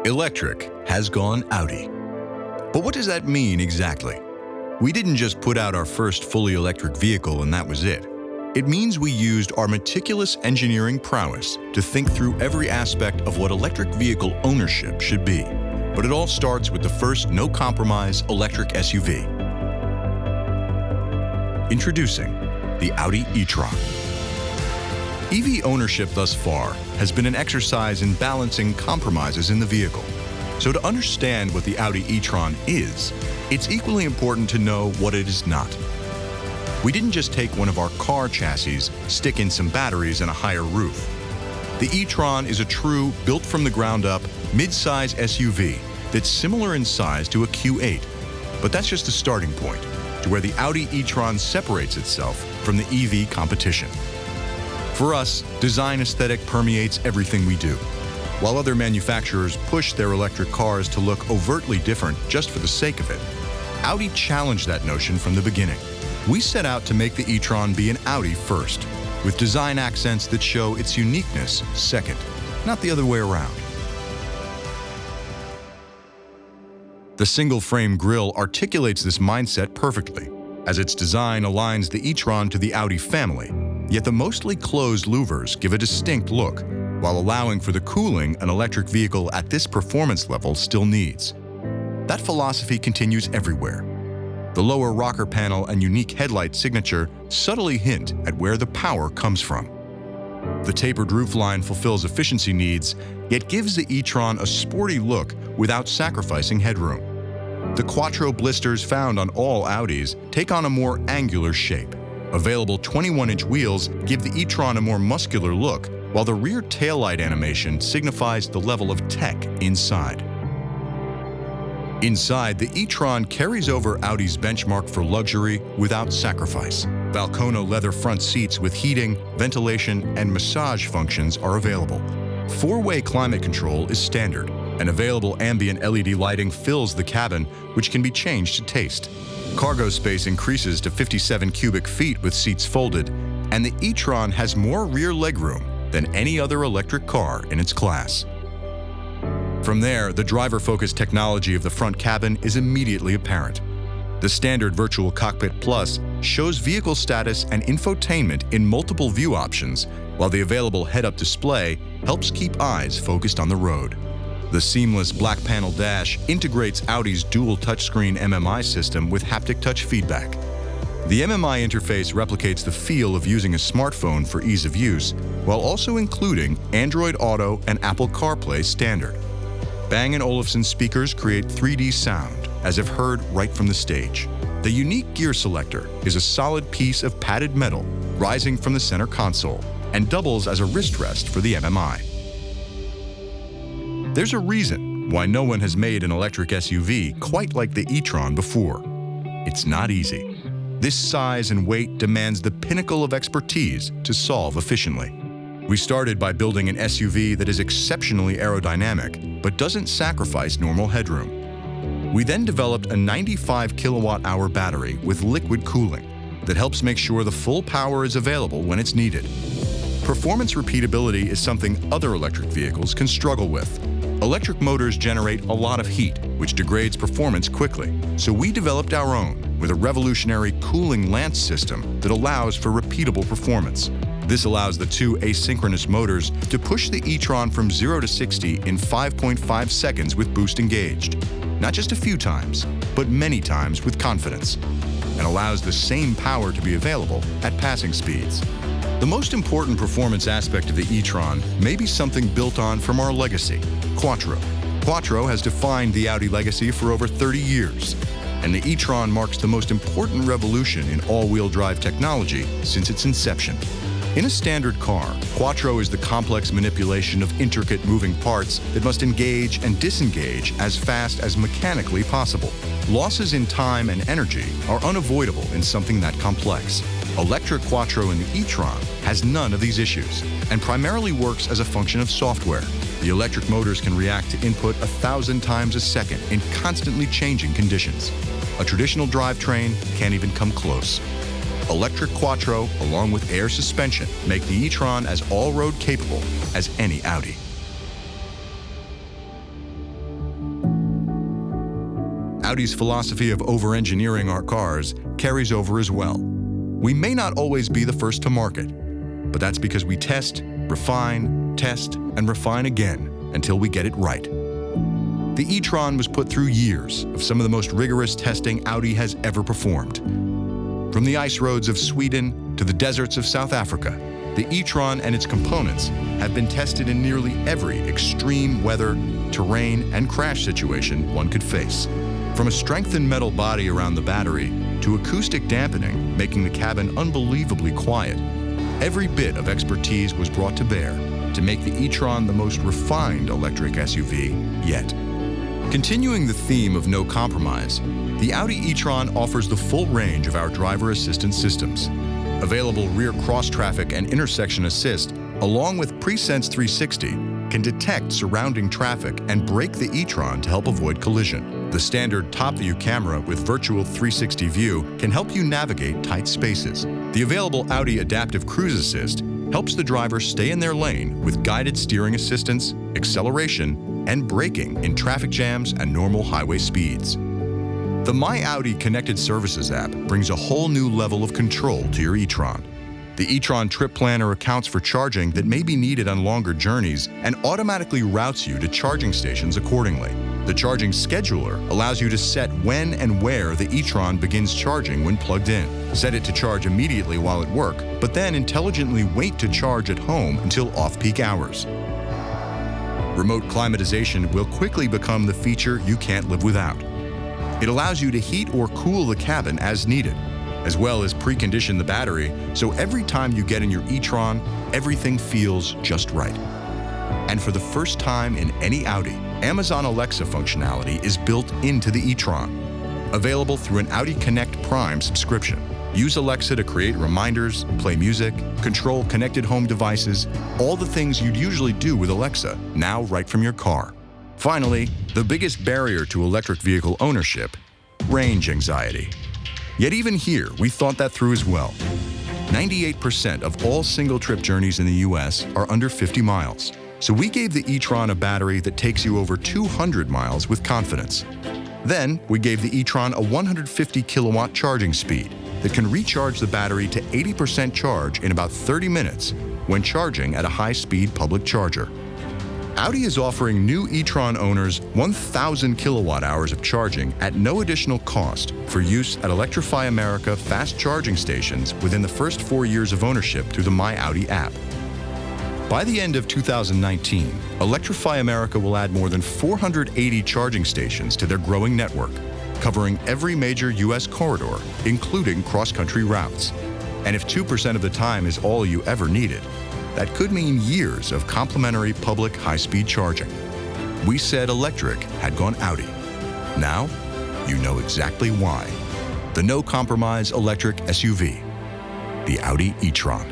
Electric has gone Audi. But what does that mean exactly? We didn't just put out our first fully electric vehicle and that was it. It means we used our meticulous engineering prowess to think through every aspect of what electric vehicle ownership should be. But it all starts with the first no-compromise electric SUV. Introducing the Audi e-tron. EV ownership thus far has been an exercise in balancing compromises in the vehicle. So to understand what the Audi e-tron is, it's equally important to know what it is not. We didn't just take one of our car chassis, stick in some batteries and a higher roof. The e-tron is a true, built-from-the-ground-up, mid-size SUV that's similar in size to a Q8. But that's just a starting point to where the Audi e-tron separates itself from the EV competition. For us, design aesthetic permeates everything we do. While other manufacturers push their electric cars to look overtly different just for the sake of it, Audi challenged that notion from the beginning. We set out to make the e-tron be an Audi first, with design accents that show its uniqueness second, not the other way around. The single-frame grille articulates this mindset perfectly, as its design aligns the e-tron to the Audi family, yet the mostly closed louvers give a distinct look, while allowing for the cooling an electric vehicle at this performance level still needs. That philosophy continues everywhere. The lower rocker panel and unique headlight signature subtly hint at where the power comes from. The tapered roofline fulfills efficiency needs, yet gives the e-tron a sporty look without sacrificing headroom. The Quattro blisters found on all Audis take on a more angular shape. Available 21-inch wheels give the e-tron a more muscular look, while the rear taillight animation signifies the level of tech inside. Inside, the e-tron carries over Audi's benchmark for luxury without sacrifice. Valcono leather front seats with heating, ventilation, and massage functions are available. Four-way climate control is standard, and available ambient LED lighting fills the cabin, which can be changed to taste. Cargo space increases to 57 cubic feet with seats folded, and the e-tron has more rear legroom than any other electric car in its class. From there, the driver-focused technology of the front cabin is immediately apparent. The standard Virtual Cockpit Plus shows vehicle status and infotainment in multiple view options, while the available head-up display helps keep eyes focused on the road. The seamless black panel dash integrates Audi's dual touchscreen MMI system with haptic touch feedback. The MMI interface replicates the feel of using a smartphone for ease of use, while also including Android Auto and Apple CarPlay standard. Bang & Olufsen speakers create 3D sound, as if heard right from the stage. The unique gear selector is a solid piece of padded metal rising from the center console and doubles as a wrist rest for the MMI. There's a reason why no one has made an electric SUV quite like the e-tron before. It's not easy. This size and weight demands the pinnacle of expertise to solve efficiently. We started by building an SUV that is exceptionally aerodynamic, but doesn't sacrifice normal headroom. We then developed a 95 kilowatt-hour battery with liquid cooling that helps make sure the full power is available when it's needed. Performance repeatability is something other electric vehicles can struggle with. Electric motors generate a lot of heat, which degrades performance quickly, so we developed our own with a revolutionary cooling lance system that allows for repeatable performance. This allows the two asynchronous motors to push the e-tron from 0 to 60 in 5.5 seconds with boost engaged. Not just a few times, but many times with confidence, and allows the same power to be available at passing speeds. The most important performance aspect of the e-tron may be something built on from our legacy, Quattro. Quattro has defined the Audi legacy for over 30 years, and the e-tron marks the most important revolution in all-wheel drive technology since its inception. In a standard car, Quattro is the complex manipulation of intricate moving parts that must engage and disengage as fast as mechanically possible. Losses in time and energy are unavoidable in something that complex. Electric Quattro in the e-tron has none of these issues and primarily works as a function of software. The electric motors can react to input 1,000 times a second in constantly changing conditions. A traditional drivetrain can't even come close. Electric Quattro, along with air suspension, make the e-tron as all-road capable as any Audi. Audi's philosophy of over-engineering our cars carries over as well. We may not always be the first to market, but that's because we test, refine, test, and refine again until we get it right. The e-tron was put through years of some of the most rigorous testing Audi has ever performed. From the ice roads of Sweden to the deserts of South Africa, the e-tron and its components have been tested in nearly every extreme weather, terrain, and crash situation one could face. From a strengthened metal body around the battery to acoustic dampening, making the cabin unbelievably quiet, every bit of expertise was brought to bear to make the e-tron the most refined electric SUV yet. Continuing the theme of no compromise, the Audi e-tron offers the full range of our driver assistance systems. Available rear cross-traffic and intersection assist, along with Presense 360, can detect surrounding traffic and brake the e-tron to help avoid collision. The standard top-view camera with virtual 360 view can help you navigate tight spaces. The available Audi Adaptive Cruise Assist helps the driver stay in their lane with guided steering assistance, acceleration, and braking in traffic jams and normal highway speeds. The My Audi Connected Services app brings a whole new level of control to your e-tron. The e-tron Trip Planner accounts for charging that may be needed on longer journeys and automatically routes you to charging stations accordingly. The Charging Scheduler allows you to set when and where the e-tron begins charging when plugged in. Set it to charge immediately while at work, but then intelligently wait to charge at home until off-peak hours. Remote climatization will quickly become the feature you can't live without. It allows you to heat or cool the cabin as needed, as well as precondition the battery, so every time you get in your e-tron, everything feels just right. And for the first time in any Audi, Amazon Alexa functionality is built into the e-tron. Available through an Audi Connect Prime subscription. Use Alexa to create reminders, play music, control connected home devices, all the things you'd usually do with Alexa, now right from your car. Finally, the biggest barrier to electric vehicle ownership, range anxiety. Yet even here, we thought that through as well. 98% of all single-trip journeys in the US are under 50 miles. So we gave the e-tron a battery that takes you over 200 miles with confidence. Then, we gave the e-tron a 150 kilowatt charging speed that can recharge the battery to 80% charge in about 30 minutes when charging at a high-speed public charger. Audi is offering new e-tron owners 1,000 kilowatt hours of charging at no additional cost for use at Electrify America fast charging stations within the first 4 years of ownership through the My Audi app. By the end of 2019, Electrify America will add more than 480 charging stations to their growing network, covering every major U.S. corridor, including cross-country routes. And if 2% of the time is all you ever needed, that could mean years of complimentary public high-speed charging. We said electric had gone Audi. Now, you know exactly why. The no-compromise electric SUV, the Audi e-tron.